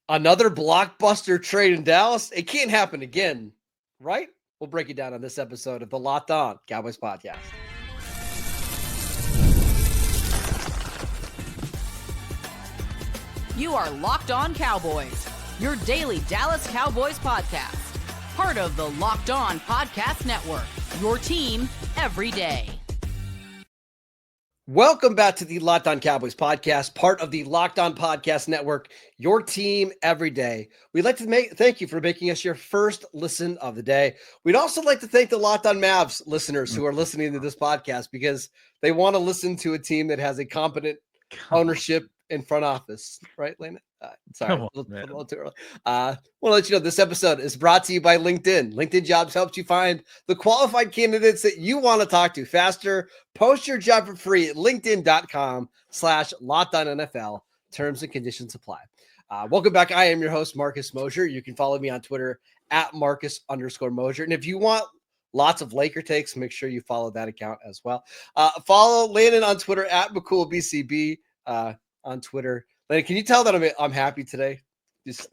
Another blockbuster trade in Dallas. It can't happen again, right? We'll break it down on this episode of the Locked On Cowboys podcast. You are Locked On Cowboys, your daily Dallas Cowboys podcast. Part of the Locked On Podcast Network, your team every day. Welcome back to the Locked On Cowboys podcast, part of the Locked On Podcast Network, your team every day. We'd like to thank you for making us your first listen of the day. We'd also like to thank the Locked On Mavs listeners who are listening to this podcast because they want to listen to a team that has a competent ownership in front office. Right, Lena? Sorry, a little too early. Want to let you know this episode is brought to you by LinkedIn. LinkedIn Jobs helps you find the qualified candidates that you want to talk to faster. Post your job for free at linkedin.com/LockedOnNFL. Terms and conditions apply. Welcome back. I am your host, Marcus Mosher. You can follow me on Twitter at Marcus_Mosher. And if you want lots of Laker takes, make sure you follow that account as well. Follow Landon on Twitter at McCoolBCB on Twitter. Landon, can you tell that I'm happy today?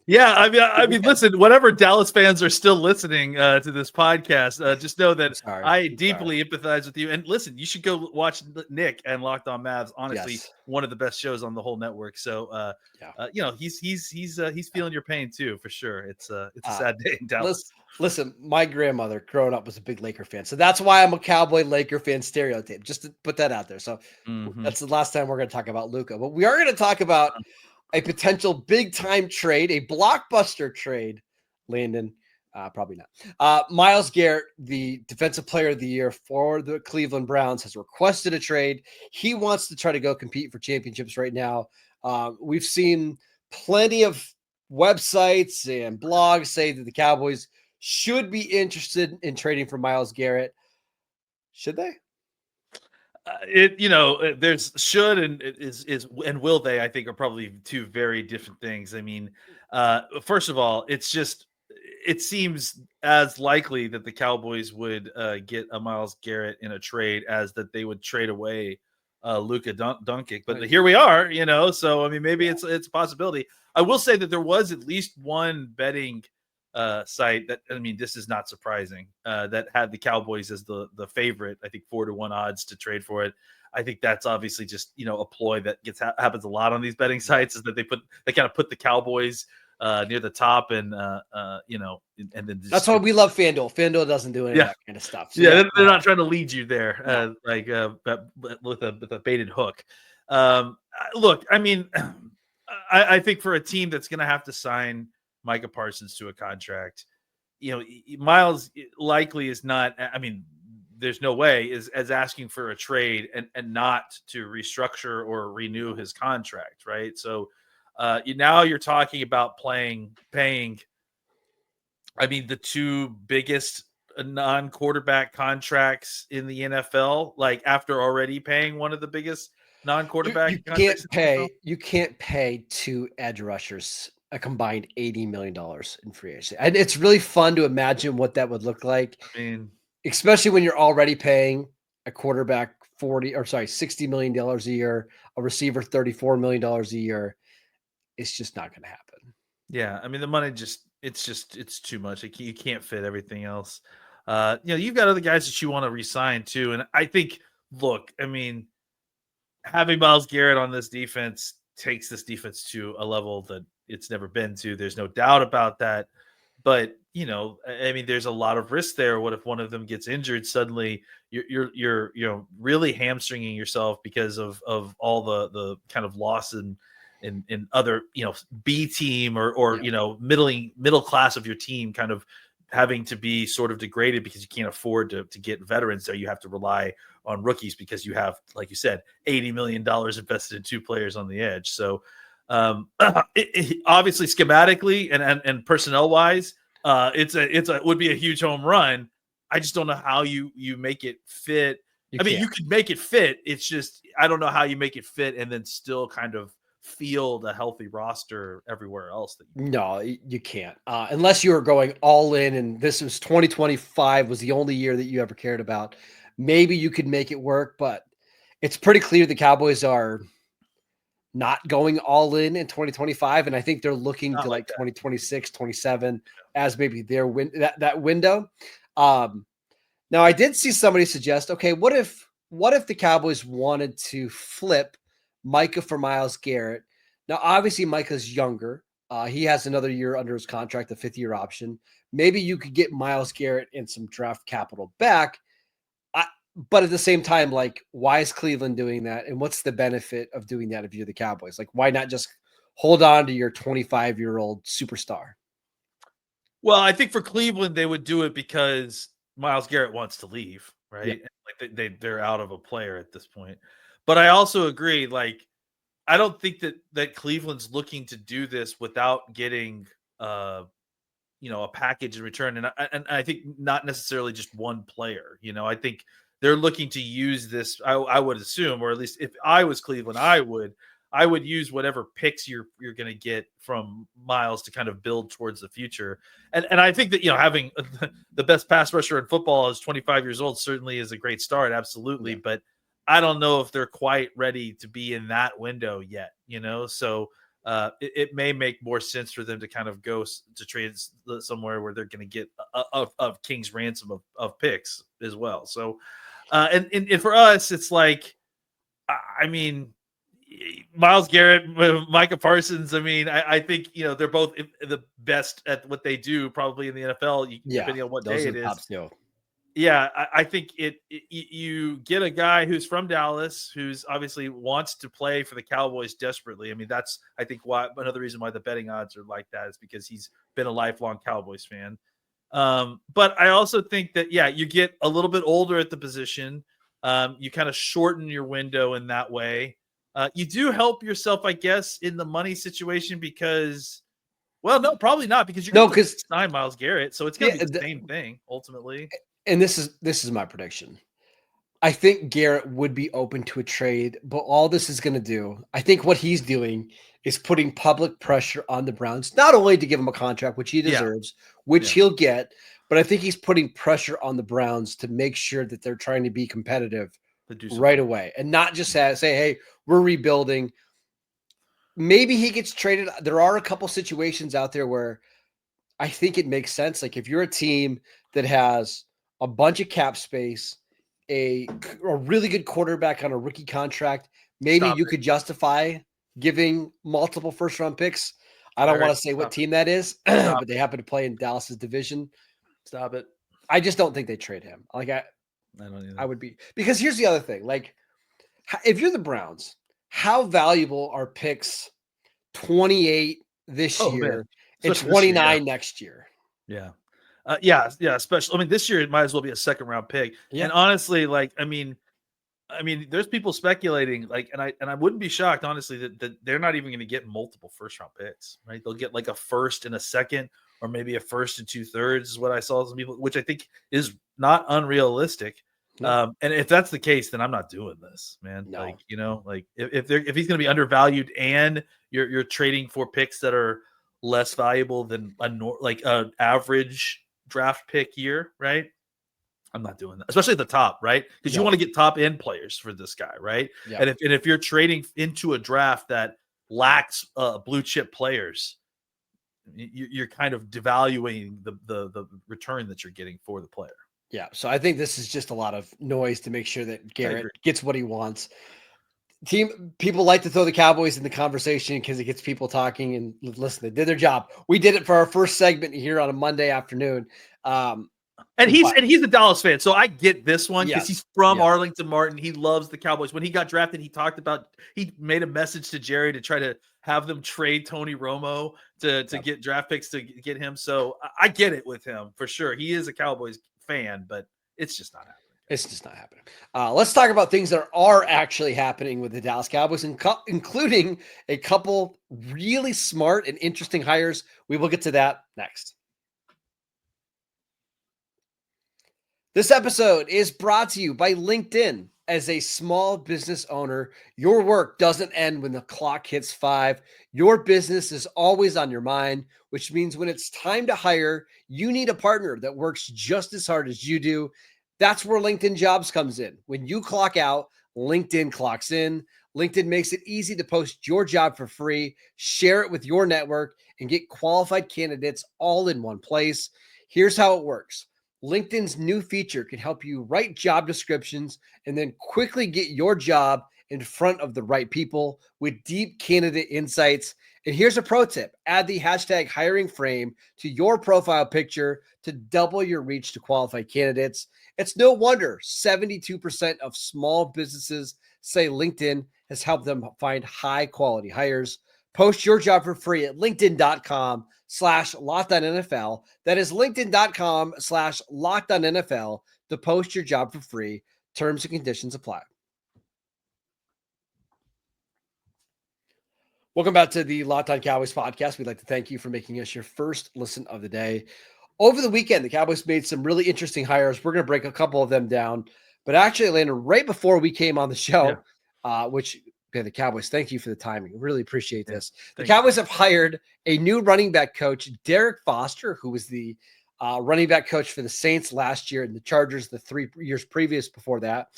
I mean, listen, whatever Dallas fans are still listening to this podcast, just know that I deeply empathize with you. And listen, you should go watch Nick and Locked On Mavs. Honestly, one of the best shows on the whole network. So, he's feeling your pain too, for sure. It's a sad day in Dallas. Listen, my grandmother growing up was a big Laker fan, so that's why I'm a Cowboy Laker fan stereotype. Just to put that out there. So that's the last time we're going to talk about Luka, but we are going to talk about a potential big-time trade, a blockbuster trade, Landon. Probably not. Myles Garrett, the Defensive Player of the Year for the Cleveland Browns, has requested a trade. He wants to try to go compete for championships right now. We've seen plenty of websites and blogs say that the Cowboys should be interested in trading for Myles Garrett. Should they? There's should and is and will they, I think, are probably two very different things. I mean, first of all, it seems as likely that the Cowboys would get a Myles Garrett in a trade as that they would trade away Luka Doncic. But here we are, so I mean, maybe it's a possibility. I will say that there was at least one betting site that, I mean, this is not surprising, that had the Cowboys as the favorite. I think 4-1 odds to trade for it. I think that's obviously just a ploy that happens a lot on these betting sites, is that they kind of put the Cowboys near the top, and and then that's why we love FanDuel. FanDuel doesn't do any of that kind of stuff. So they're not trying to lead you there, with a baited hook. Look, I mean, I think for a team that's going to have to sign Micah Parsons to a contract, Myles likely is not. I mean, there's no way is asking for a trade and not to restructure or renew his contract, right? So now you're talking about paying. I mean, the two biggest non-quarterback contracts in the NFL, like after already paying one of the biggest non-quarterback. You can't pay two edge rushers a combined $80 million in free agency. And it's really fun to imagine what that would look like. I mean, especially when you're already paying a quarterback $60 million a year, a receiver $34 million a year. It's just not going to happen. Yeah. I mean, the money it's too much. You can't fit everything else. You've got other guys that you want to re-sign too. And I think, look, I mean, having Myles Garrett on this defense takes this defense to a level that it's never been to. There's no doubt about that. But, I mean, there's a lot of risk there. What if one of them gets injured? Suddenly you're really hamstringing yourself because of all the kind of loss in other, B team or middle class of your team kind of having to be sort of degraded because you can't afford to get veterans there. You have to rely on rookies because you have, like you said, $80 million invested in two players on the edge. So obviously schematically and personnel wise, it would be a huge home run. I just don't know how you make it fit. You could make it fit. It's just, I don't know how you make it fit and then still kind of field a healthy roster everywhere else. No, you can't. Unless you were going all in and this was 2025 was the only year that you ever cared about. Maybe you could make it work, but it's pretty clear the Cowboys are not going all in 2025. And I think they're looking Not to like like that. 2026, 27 as maybe their that window. Now I did see somebody suggest, okay, what if the Cowboys wanted to flip Micah for Myles Garrett? Now, obviously, Micah's younger. He has another year under his contract, the 5th-year option. Maybe you could get Myles Garrett and some draft capital back. But at the same time, like, why is Cleveland doing that? And what's the benefit of doing that if you're the Cowboys? Like, why not just hold on to your 25-year-old superstar? Well, I think for Cleveland, they would do it because Myles Garrett wants to leave, right? Yep. Like they're out of a player at this point. But I also agree, like, I don't think that Cleveland's looking to do this without getting a package in return. And I think not necessarily just one player. I think they're looking to use this. I would assume, or at least if I was Cleveland, I would use whatever picks you're going to get from Myles to kind of build towards the future. And I think that having the best pass rusher in football is 25 years old certainly is a great start, absolutely. Yeah. But I don't know if they're quite ready to be in that window yet. So it may make more sense for them to kind of go to trade somewhere where they're going to get a king's ransom of picks as well. So and for us, it's like, I mean, Myles Garrett, Micah Parsons. I mean, I think they're both the best at what they do, probably in the NFL. Depending on what day it is. Yeah, I think you get a guy who's from Dallas, who's obviously wants to play for the Cowboys desperately. I mean, that's I think why another reason why the betting odds are like that is because he's been a lifelong Cowboys fan. But I also think that you get a little bit older at the position. You kind of shorten your window in that way. You do help yourself, I guess, in the money situation because, well, no, probably not because you're going to sign Myles Garrett, so it's going to be the same thing ultimately. And this is my prediction. I think Garrett would be open to a trade, but all this is going to do, I think what he's doing is putting public pressure on the Browns, not only to give him a contract, which he deserves, which he'll get, but I think he's putting pressure on the Browns to make sure that they're trying to be competitive right away and not just say, hey, we're rebuilding. Maybe he gets traded. There are a couple situations out there where I think it makes sense. Like if you're a team that has a bunch of cap space, a really good quarterback on a rookie contract, maybe you could justify giving multiple first-round picks. I don't want to say what team that is, but they happen to play in Dallas's division. Stop it. I just don't think they trade him. Like I don't either. I would be, because here's the other thing. Like if you're the Browns, how valuable are picks 28 this year and 29 next year? Yeah. Especially, I mean, this year it might as well be a second-round pick. Yeah. And honestly, like, I mean, there's people speculating, like, and I wouldn't be shocked, honestly, that they're not even going to get multiple first-round picks, right? They'll get like a first and a second, or maybe a first and 2/3 is what I saw some people, which I think is not unrealistic. No. And if that's the case, then I'm not doing this, man. No. Like, like if he's going to be undervalued and you're trading for picks that are less valuable than an average draft pick year, right? I'm not doing that, especially at the top, right? Because you want to get top end players for this guy, right? Yeah. And if you're trading into a draft that lacks blue chip players, you're kind of devaluing the return that you're getting for the player. Yeah. So I think this is just a lot of noise to make sure that Garrett gets what he wants. People like to throw the Cowboys in the conversation because it gets people talking, and listen, they did their job. We did it for our first segment here on a Monday afternoon. And he's a Dallas fan, so I get this one because he's from Arlington Martin. He loves the Cowboys. When he got drafted, he made a message to Jerry to try to have them trade Tony Romo to get draft picks to get him. So I get it with him for sure. He is a Cowboys fan, but it's just not happening. It's just not happening. Let's talk about things that are actually happening with the Dallas Cowboys, including a couple really smart and interesting hires. We will get to that next. This episode is brought to you by LinkedIn. As a small business owner, your work doesn't end when the clock hits 5. Your business is always on your mind, which means when it's time to hire, you need a partner that works just as hard as you do. That's where LinkedIn Jobs comes in. When you clock out, LinkedIn clocks in. LinkedIn makes it easy to post your job for free, share it with your network, and get qualified candidates all in one place. Here's how it works. LinkedIn's new feature can help you write job descriptions and then quickly get your job in front of the right people with deep candidate insights. And here's a pro tip. Add the hashtag hiring frame to your profile picture to double your reach to qualified candidates. It's no wonder 72% of small businesses say LinkedIn has helped them find high quality hires. Post your job for free at linkedin.com/LockedOnNFL. That is linkedin.com/LockedOnNFL to post your job for free. Terms and conditions apply. Welcome back to the Locked On Cowboys podcast. We'd like to thank you for making us your first listen of the day. Over the weekend, the Cowboys made some really interesting hires. We're going to break a couple of them down, but actually, Landon, right before we came on the show, the Cowboys, thank you for the timing. Really appreciate this. The Cowboys have hired a new running back coach, Derek Foster, who was the running back coach for the Saints last year and the Chargers the 3 years previous before that.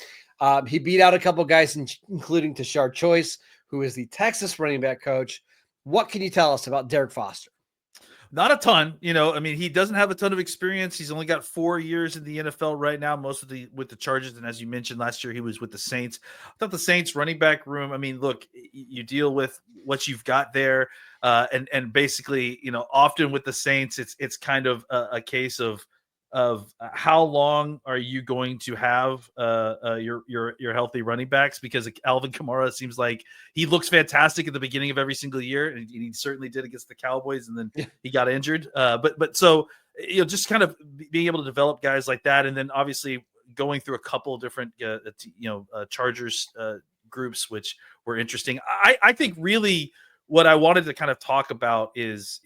He beat out a couple guys, including Tashard Choice, who is the Texas running back coach. What can you tell us about Derek Foster? Not a ton, he doesn't have a ton of experience. He's only got 4 years in the NFL right now, most of with the Chargers. And as you mentioned, last year he was with the Saints. I thought the Saints running back room, look, you deal with what you've got there. And basically, often with the Saints, it's kind of a case of how long are you going to have your healthy running backs? Because Alvin Kamara seems like he looks fantastic at the beginning of every single year, and he certainly did against the Cowboys, and then he got injured. But so just kind of being able to develop guys like that, and then obviously going through a couple of different Chargers groups, which were interesting. I think really what I wanted to kind of talk about is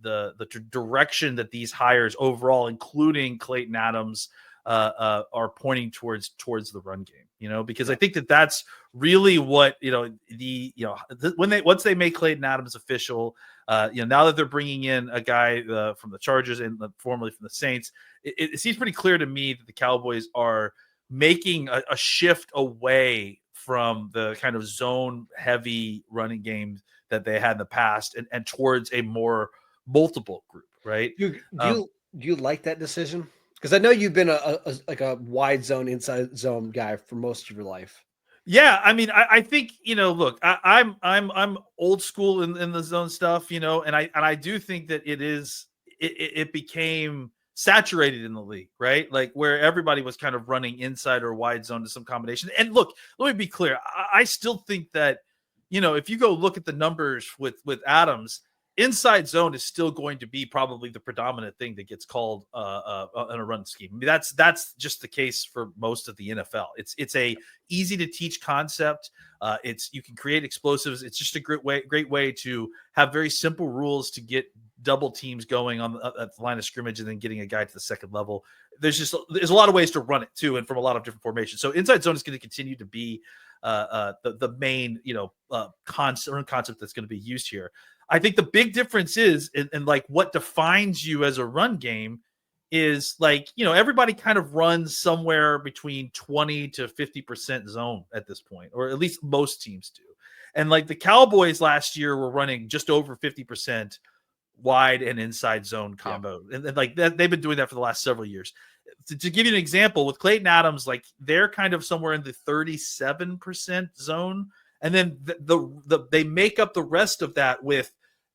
the direction that these hires overall, including Clayton Adams, are pointing towards the run game, because I think that's really what, once they make Clayton Adams official, now that they're bringing in a guy from the Chargers and formerly from the Saints, it seems pretty clear to me that the Cowboys are making a shift away from the kind of zone heavy running games that they had in the past and towards a more multiple group, right? Do you like that decision? Because I know you've been a wide zone, inside zone guy for most of your life. Yeah, I think look, I'm old school in the zone stuff, and I do think that it became saturated in the league, right? Like where everybody was kind of running inside or wide zone to some combination. And look, let me be clear, I still think that if you go look at the numbers with Adams, inside zone is still going to be probably the predominant thing that gets called in a run scheme. That's just the case for most of the NFL. It's a easy to teach concept. You can create explosives. It's just a great way to have very simple rules to get double teams going at the line of scrimmage and then getting a guy to the second level. There's a lot of ways to run it too, and from a lot of different formations. So inside zone is going to continue to be the main concept that's going to be used here. I think the big difference is, and like what defines you as a run game is like, everybody kind of runs somewhere between 20 to 50% zone at this point, or at least most teams do. And like the Cowboys last year were running just over 50% wide and inside zone combo. Yeah. And like that, they've been doing that for the last several years. To give you an example with Clayton Adams, like they're kind of somewhere in the 37% zone. And then they make up the rest of that with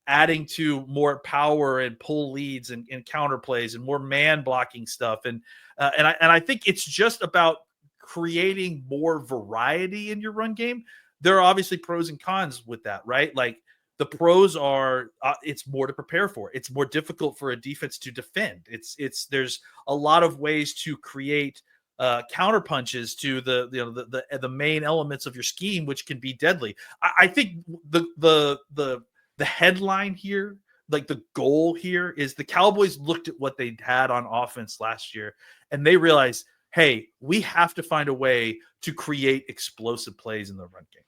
adding to more power and pull leads and counter plays and more man blocking stuff. And I think it's just about creating more variety in your run game. There are obviously pros and cons with that, right? Like the pros are it's more to prepare for. It's more difficult for a defense to defend. There's a lot of ways to create counter punches to the main elements of your scheme, which can be deadly. I think the headline here, like the goal here, is the Cowboys looked at what they had on offense last year and they realized, hey, we have to find a way to create explosive plays in the run game.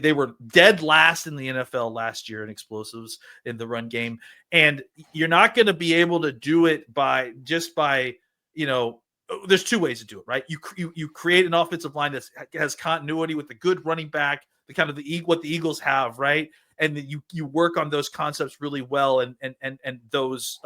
They were dead last in the NFL last year in explosives in the run game, and you're not going to be able to do it by there's two ways to do it, right? You create an offensive line that has continuity with a good running back what the Eagles have, right? And you work on those concepts really well, and those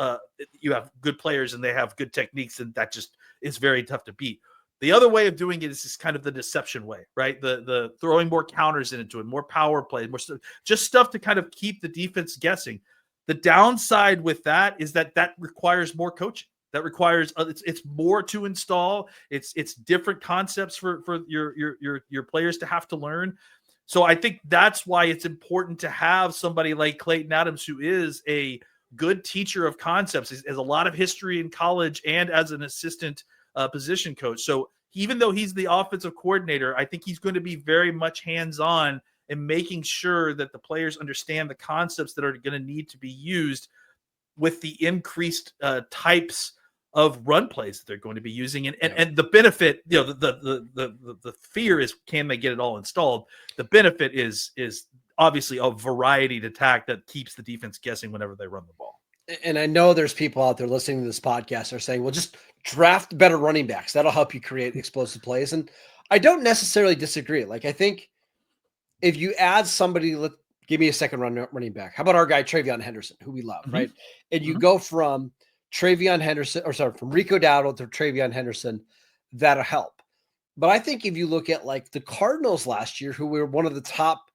you have good players and they have good techniques, and that just is very tough to beat. The other way of doing it is just kind of the deception way, right? The throwing more counters into it, more power play, more just stuff to kind of keep the defense guessing. The downside with that is that requires more coaching. That requires it's more to install. It's different concepts for your players to have to learn. So I think that's why it's important to have somebody like Clayton Adams, who is a good teacher of concepts, has a lot of history in college and as an assistant position coach. So even though he's the offensive coordinator, I think he's going to be very much hands-on in making sure that the players understand the concepts that are going to need to be used with the increased types of run plays that they're going to be using. And the benefit, the fear is, can they get it all installed? The benefit is obviously a variety to attack that keeps the defense guessing whenever they run the ball. And I know there's people out there listening to this podcast are saying, well, just draft better running backs. That'll help you create explosive plays. And I don't necessarily disagree. Like, I think if you add somebody, give me a second running back. How about our guy, TreVeyon Henderson, who we love, right? And you go from TreVeyon Henderson, from Rico Dowdle to TreVeyon Henderson, that'll help. But I think if you look at like the Cardinals last year, who were one of the top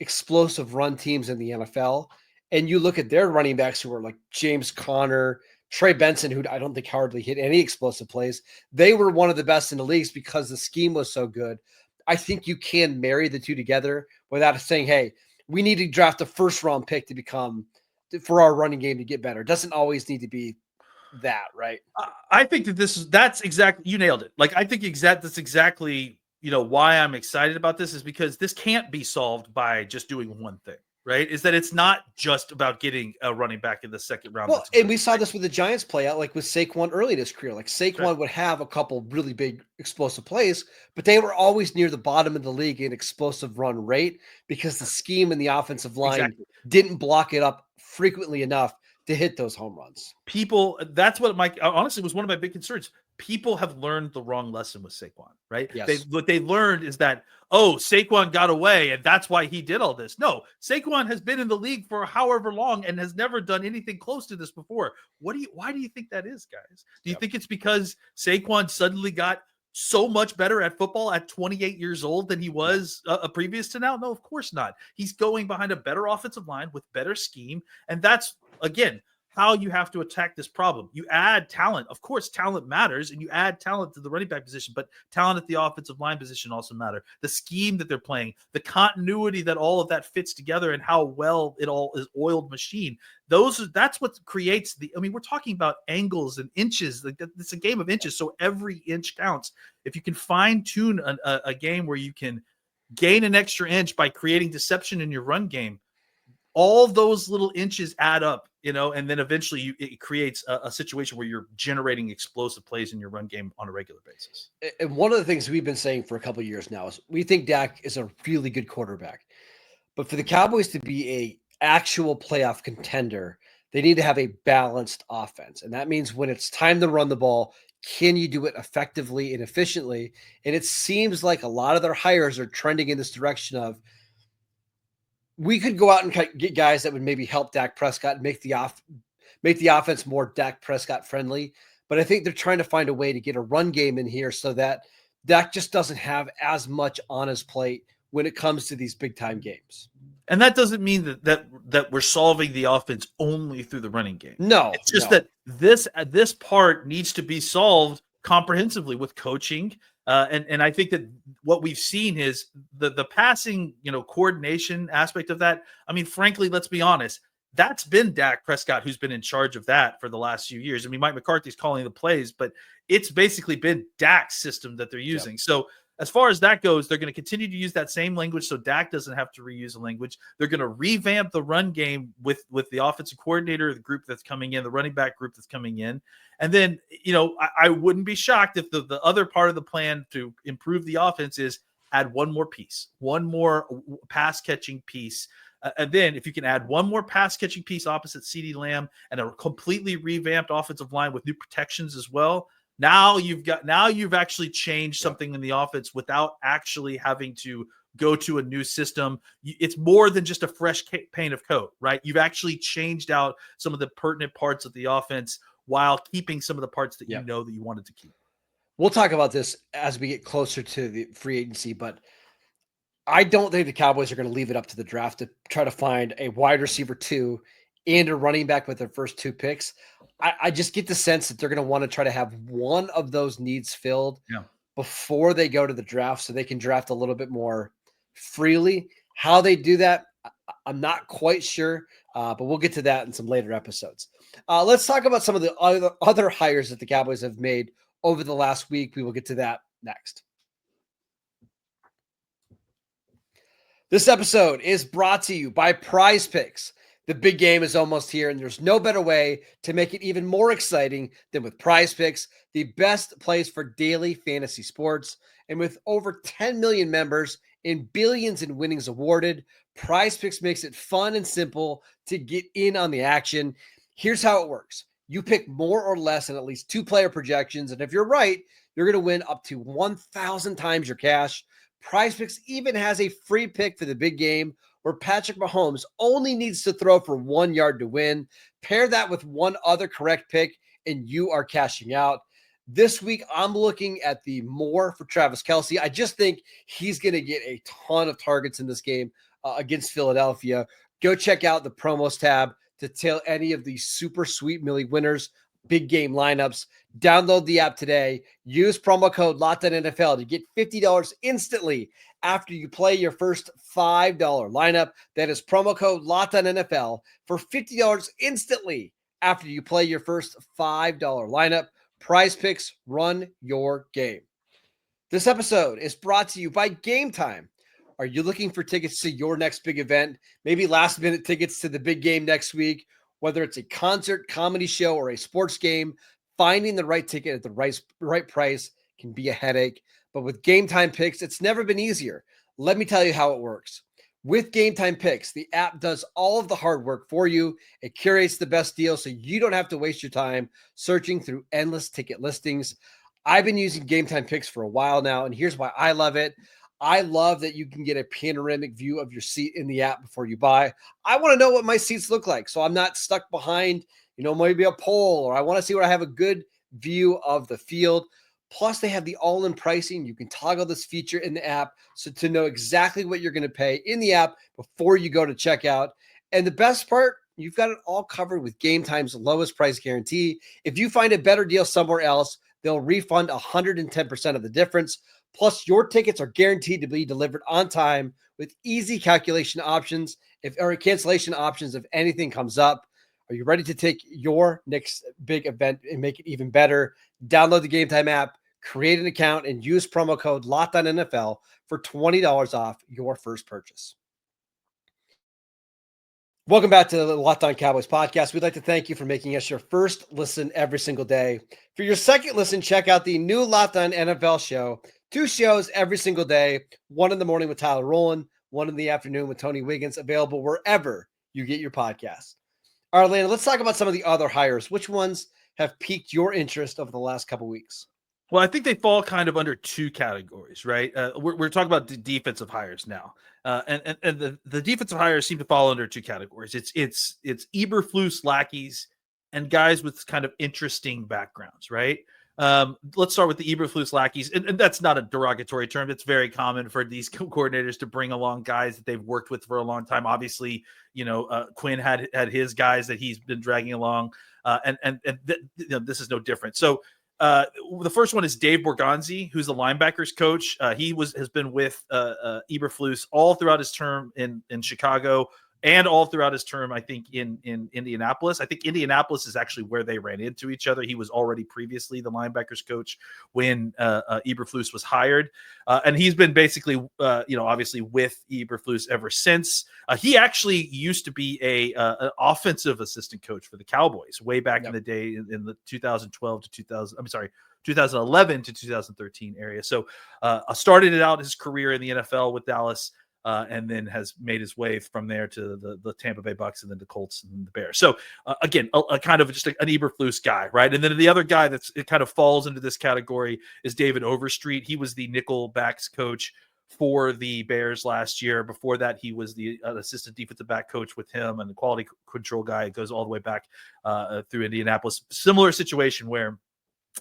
explosive run teams in the NFL, and you look at their running backs who were like James Conner, Trey Benson, who I don't think hardly hit any explosive plays. They were one of the best in the leagues because the scheme was so good. I think you can marry the two together without saying, hey, we need to draft a first-round pick for our running game to get better. It doesn't always need to be that, right? I think that's exactly, you nailed it. Like, I think that's exactly, why I'm excited about this, is because this can't be solved by just doing one thing. Right, is that it's not just about getting a running back in the second round. Well, and we saw this with the Giants play out, like with Saquon early in his career. Like Saquon would have a couple really big explosive plays, but they were always near the bottom of the league in explosive run rate because the scheme in the offensive line didn't block it up frequently enough to hit those home runs. That's what honestly was one of my big concerns. People have learned the wrong lesson with Saquon, right? Yes. What they learned is that, Saquon got away and that's why he did all this. No, Saquon has been in the league for however long and has never done anything close to this before. Why do you think that is, guys? Do you think it's because Saquon suddenly got so much better at football at 28 years old than he was previous to now? No, of course not. He's going behind a better offensive line with better scheme. And that's, again, how you have to attack this problem. You add talent. Of course, talent matters, and you add talent to the running back position, but talent at the offensive line position also matter. The scheme that they're playing, the continuity that all of that fits together, and how well it all is oiled machine. That's what creates we're talking about angles and inches. Like, it's a game of inches, so every inch counts. If you can fine tune a game where you can gain an extra inch by creating deception in your run game, all those little inches add up, and then eventually it creates a situation where you're generating explosive plays in your run game on a regular basis. And one of the things we've been saying for a couple of years now is we think Dak is a really good quarterback. But for the Cowboys to be a actual playoff contender, they need to have a balanced offense. And that means when it's time to run the ball, can you do it effectively and efficiently? And it seems like a lot of their hires are trending in this direction of, we could go out and get guys that would maybe help Dak Prescott and make the offense more Dak Prescott friendly. But I think they're trying to find a way to get a run game in here so that Dak just doesn't have as much on his plate when it comes to these big time games. And that doesn't mean that we're solving the offense only through the running game. No, it's just that this part needs to be solved comprehensively with coaching. And I think that what we've seen is the passing, coordination aspect of that. I mean, frankly, let's be honest. That's been Dak Prescott who's been in charge of that for the last few years. I mean, Mike McCarthy's calling the plays, but it's basically been Dak's system that they're using. Yep. So as far as that goes, they're going to continue to use that same language so Dak doesn't have to reuse the language. They're going to revamp the run game with the offensive coordinator, the group that's coming in, the running back group that's coming in. And then, I wouldn't be shocked if the other part of the plan to improve the offense is add one more piece, one more pass catching piece. And then if you can add one more pass catching piece opposite CeeDee Lamb and a completely revamped offensive line with new protections as well, now you've actually changed something in the offense without actually having to go to a new system. It's more than just a fresh paint of coat, right? You've actually changed out some of the pertinent parts of the offense while keeping some of the parts that you know that you wanted to keep. We'll talk about this as we get closer to the free agency, but I don't think the Cowboys are going to leave it up to the draft to try to find a wide receiver 2 and a running back with their first 2 picks. I just get the sense that they're going to want to try to have one of those needs filled before they go to the draft so they can draft a little bit more freely. How they do that, I'm not quite sure, but we'll get to that in some later episodes. Let's talk about some of the other hires that the Cowboys have made over the last week. We will get to that next. This episode is brought to you by PrizePicks. The big game is almost here, and there's no better way to make it even more exciting than with PrizePicks, the best place for daily fantasy sports. And with over 10 million members and billions in winnings awarded, PrizePicks makes it fun and simple to get in on the action. Here's how it works. You pick more or less in at least 2 player projections, and if you're right, you're going to win up to 1,000 times your cash. PrizePicks even has a free pick for the big game where Patrick Mahomes only needs to throw for 1 yard to win. Pair that with one other correct pick, and you are cashing out. This week, I'm looking at the more for Travis Kelce. I just think he's going to get a ton of targets in this game against Philadelphia. Go check out the promos tab to tell any of these super sweet Millie winners, big game lineups. Download the app today. Use promo code LOCKEDONNFL to get $50 instantly after you play your first $5 lineup. That is promo code LOCKEDONNFL for $50 instantly after you play your first $5 lineup. PrizePicks, run your game. This episode is brought to you by Gametime. Are you looking for tickets to your next big event? Maybe last minute tickets to the big game next week? Whether it's a concert, comedy show, or a sports game, finding the right ticket at the right price can be a headache. But with Gametime Picks, it's never been easier. Let me tell you how it works. With Gametime Picks, the app does all of the hard work for you. It curates the best deals so you don't have to waste your time searching through endless ticket listings. I've been using Gametime Picks for a while now, and here's why I love it. I love that you can get a panoramic view of your seat in the app before you buy. I want to know what my seats look like, so I'm not stuck behind, maybe a pole, or I want to see where I have a good view of the field. Plus, they have the all-in pricing. You can toggle this feature in the app so to know exactly what you're going to pay in the app before you go to checkout. And the best part, you've got it all covered with Gametime's lowest price guarantee. If you find a better deal somewhere else, they'll refund 110% of the difference. Plus, your tickets are guaranteed to be delivered on time with easy calculation options or cancellation options if anything comes up. Are you ready to take your next big event and make it even better? Download the Gametime app, create an account, and use promo code LOCKEDONNFL for $20 off your first purchase. Welcome back to the Locked On Cowboys podcast. We'd like to thank you for making us your first listen every single day. For your second listen, check out the new Locked On NFL show. 2 shows every single day, one in the morning with Tyler Rowland, one in the afternoon with Tony Wiggins, available wherever you get your podcasts. All right, Lana, let's talk about some of the other hires. Which ones have piqued your interest over the last couple of weeks? Well, I think they fall kind of under 2 categories, right? We're talking about the defensive hires now, and the defensive hires seem to fall under 2 categories. It's Eberflus lackeys and guys with kind of interesting backgrounds, right? Let's start with the Eberflus lackeys, and that's not a derogatory term. It's very common for these coordinators to bring along guys that they've worked with for a long time. Obviously, Quinn had his guys that he's been dragging along, and this is no different. So. The first one is Dave Borgonzi, who's the linebackers coach. He has been with Eberflus all throughout his term in Chicago and all throughout his term, I think, in Indianapolis. I think Indianapolis is actually where they ran into each other. He was already previously the linebackers coach when Eberflus was hired. And he's been basically, obviously with Eberflus ever since. He actually used to be an offensive assistant coach for the Cowboys way back in the day in the 2011 to 2013 area. So started out his career in the NFL with Dallas. And then has made his way from there to the Tampa Bay Bucks and then the Colts and the Bears. So again, a kind of just an Eberflus guy, right? And then the other guy it kind of falls into this category is David Overstreet. He was the nickel backs coach for the Bears last year. Before that, he was the assistant defensive back coach with him and the quality control guy. It goes all the way back through Indianapolis. Similar situation where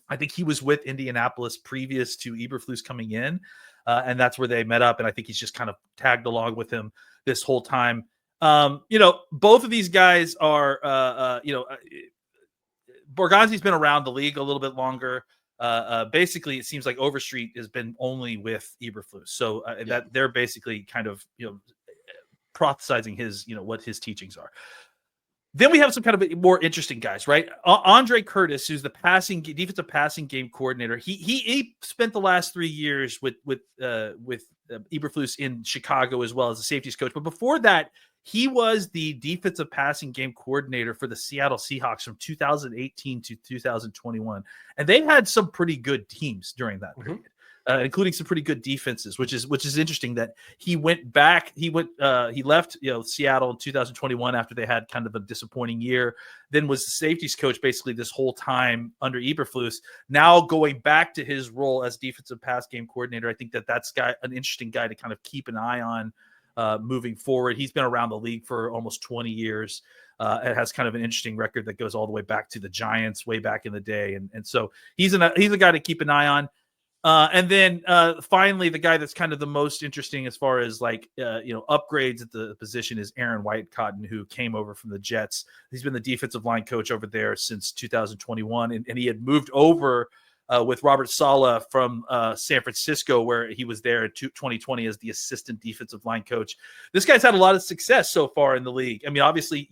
I think he was with Indianapolis previous to Eberflus coming in, and that's where they met up. And I think he's just kind of tagged along with him this whole time. Both of these guys are, Borgonzi's been around the league a little bit longer. Basically, it seems like Overstreet has been only with Eberflus, so that they're basically kind of prophesizing his what his teachings are. Then we have some kind of more interesting guys, right? Andre Curtis, who's the defensive passing game coordinator. He spent the last 3 years with Eberflus in Chicago as well as a safeties coach, but before that, he was the defensive passing game coordinator for the Seattle Seahawks from 2018 to 2021. And they had some pretty good teams during that period, including some pretty good defenses, which is interesting that he went back. He left Seattle in 2021 after they had kind of a disappointing year, then was the safeties coach basically this whole time under Eberflus. Now going back to his role as defensive pass game coordinator, I think that's an interesting guy to kind of keep an eye on moving forward. He's been around the league for almost 20 years. It has kind of an interesting record that goes all the way back to the Giants way back in the day. And so he's a guy to keep an eye on. And then finally, the guy that's kind of the most interesting as far as upgrades at the position is Aaron White-Cotton, who came over from the Jets. He's been the defensive line coach over there since 2021. And he had moved over with Robert Saleh from San Francisco, where he was there in 2020 as the assistant defensive line coach. This guy's had a lot of success so far in the league. I mean, obviously,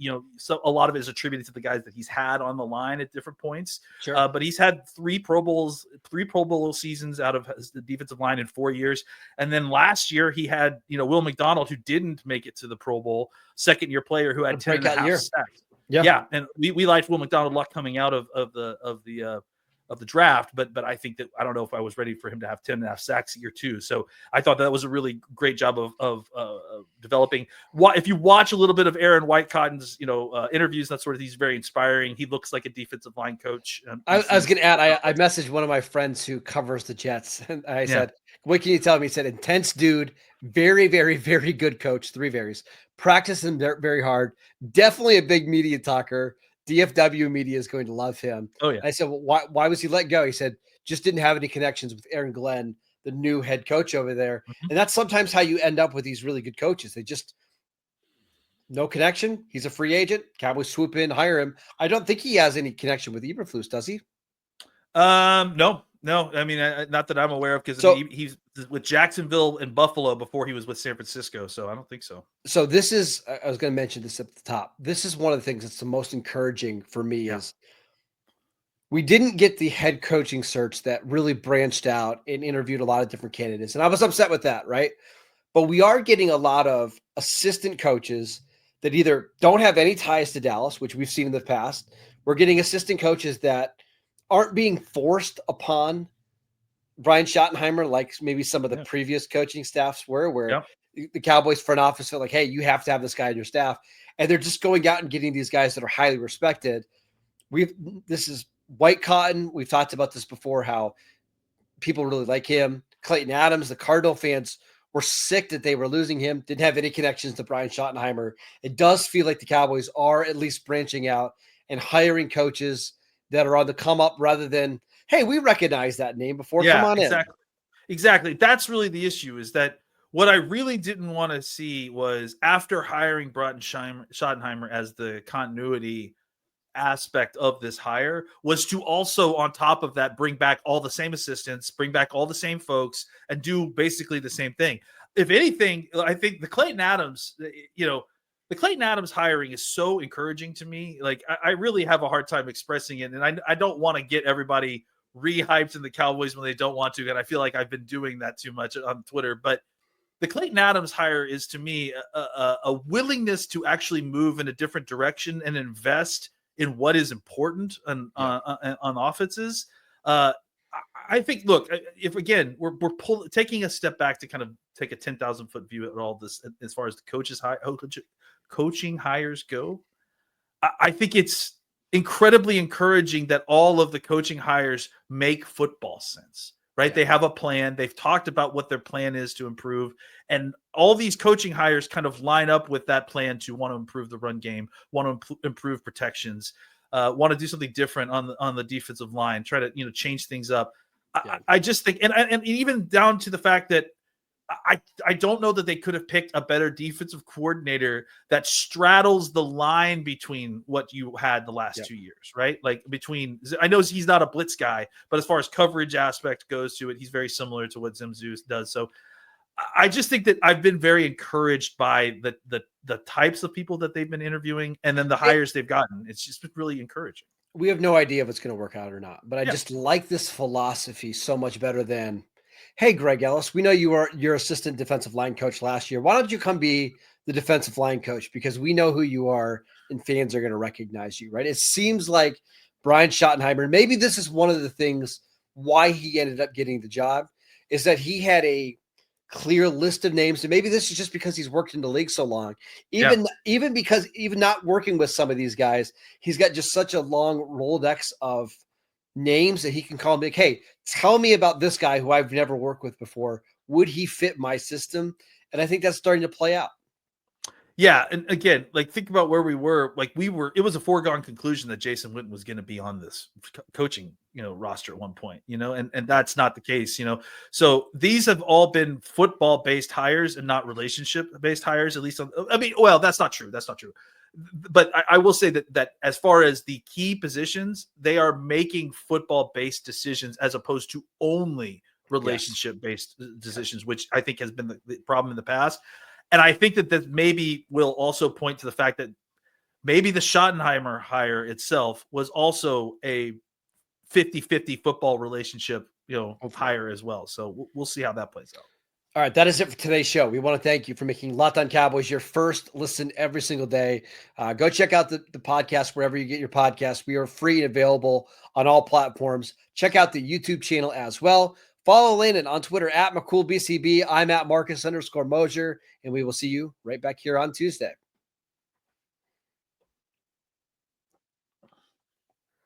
a lot of it is attributed to the guys that he's had on the line at different points. Sure. But he's had three Pro Bowl seasons out of the defensive line in 4 years. And then last year he had, Will McDonald, who didn't make it to the Pro Bowl, second-year player who had 10.5 sacks. Yeah. And we liked Will McDonald luck coming out of the draft, but I think that I don't know if I was ready for him to have 10.5 sacks a year too. So I thought that was a really great job of developing. If you watch a little bit of Aaron White-Cotton's interviews, that sort of, he's very inspiring. He looks like a defensive line coach. I was going to add, I messaged one of my friends who covers the Jets, and I said, "What can you tell me?" He said, "Intense dude, very, very, very good coach. 3 varies. Practice him very hard. Definitely a big media talker. DFW media is going to love him." Oh yeah. I said, "Well, why was he let go?" He said, "Just didn't have any connections with Aaron Glenn, the new head coach over there." Mm-hmm. And that's sometimes how you end up with these really good coaches. They just no connection. He's a free agent. Cowboys swoop in, hire him. I don't think he has any connection with Eberflus, does he? No. I mean, not that I'm aware of, because he's with Jacksonville and Buffalo before he was with San Francisco. So I don't think so. So this is, I was going to mention this at the top. This is one of the things that's the most encouraging for me is we didn't get the head coaching search that really branched out and interviewed a lot of different candidates. And I was upset with that, right? But we are getting a lot of assistant coaches that either don't have any ties to Dallas, which we've seen in the past. We're getting assistant coaches that aren't being forced upon Brian Schottenheimer like maybe some of the previous coaching staffs were, where the Cowboys front office felt like, hey, you have to have this guy on your staff. And they're just going out and getting these guys that are highly respected. This is White-Cotton. We've talked about this before, how people really like him. Clayton Adams, the Cardinal fans were sick that they were losing him, didn't have any connections to Brian Schottenheimer. It does feel like the Cowboys are at least branching out and hiring coaches that are on the come up rather than, hey, we recognize that name before. Come on in. Exactly. That's really the issue, is that what I really didn't want to see was, after hiring Brian Schottenheimer as the continuity aspect of this hire, was to also, on top of that, bring back all the same assistants, bring back all the same folks, and do basically the same thing. If anything, I think the Clayton Adams hiring is so encouraging to me. Like, I really have a hard time expressing it. And I don't want to get everybody re-hyped in the Cowboys when they don't want to. And I feel like I've been doing that too much on Twitter. But the Clayton Adams hire is, to me, a willingness to actually move in a different direction and invest in what is important on offenses. I think, look, if again, we're taking a step back to kind of take a 10,000 foot view at all this, as far as the coaching hires go, I think it's incredibly encouraging that all of the coaching hires make football sense. right? They have a plan. They've talked about what their plan is to improve. And all these coaching hires kind of line up with that plan to want to improve the run game, want to improve protections, want to do something different on the defensive line, try to, change things up. I just think, and even down to the fact that I don't know that they could have picked a better defensive coordinator that straddles the line between what you had the last 2 years, right? Like I know he's not a blitz guy, but as far as coverage aspect goes to it, he's very similar to what Zim Zeus does. So I just think that I've been very encouraged by the types of people that they've been interviewing and then the hires they've gotten. It's just been really encouraging. We have no idea if it's going to work out or not, but I just like this philosophy so much better than, hey, Greg Ellis, we know you are your assistant defensive line coach last year. Why don't you come be the defensive line coach? Because we know who you are and fans are going to recognize you, right? It seems like Brian Schottenheimer, maybe this is one of the things why he ended up getting the job, is that he had a clear list of names. And maybe this is just because he's worked in the league so long. Even because even not working with some of these guys, he's got just such a long Rolodex of names that he can call and be like, hey, tell me about this guy who I've never worked with before. Would he fit my system? And I think that's starting to play out. Yeah. And again, like think about where we were. Like it was a foregone conclusion that Jason Witten was going to be on this coaching, roster at one point, and that's not the case, So these have all been football based hires and not relationship based hires, at least that's not true. That's not true. But I will say that as far as the key positions, they are making football-based decisions as opposed to only relationship-based decisions, which I think has been the problem in the past. And I think that maybe will also point to the fact that maybe the Schottenheimer hire itself was also a 50-50 football relationship, hire as well. So we'll see how that plays out. All right, that is it for today's show. We want to thank you for making Locked On Cowboys your first listen every single day. Go check out the podcast wherever you get your podcasts. We are free and available on all platforms. Check out the YouTube channel as well. Follow Landon on Twitter at McCoolBCB. I'm at Marcus_Mosier, and we will see you right back here on Tuesday.